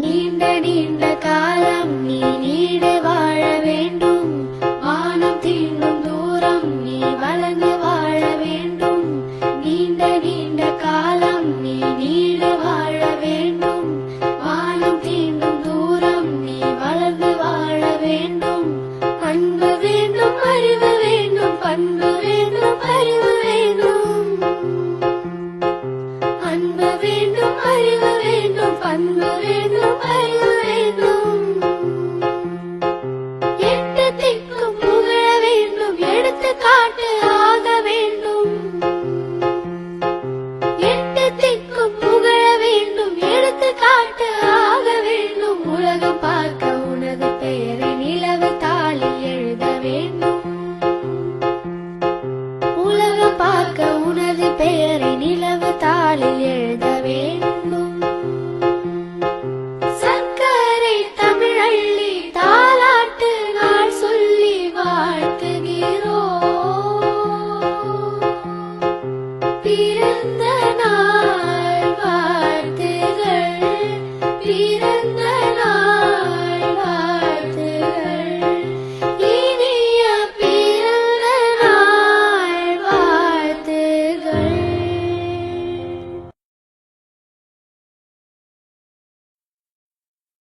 நீண்ட நீண்ட காலம் நீ நீடு வாழ வேண்டும். வானம் தீண்டும் தூரம் நீ வளர்ந்து வாழ வேண்டும். நீண்ட நீண்ட காலம் நீ நீடு வாழ வேண்டும். வானம் தீண்டும் தூரம் நீ வளர்ந்து வாழ வேண்டும். அன்பு வேண்டும், அறிவு வேண்டும், பண்பு வேண்டும், அறிவு வேண்டும். அன்பு வேண்டும், அறிவு வேண்டும், பண்பு வேண்டும், அறிவு வேண்டும்.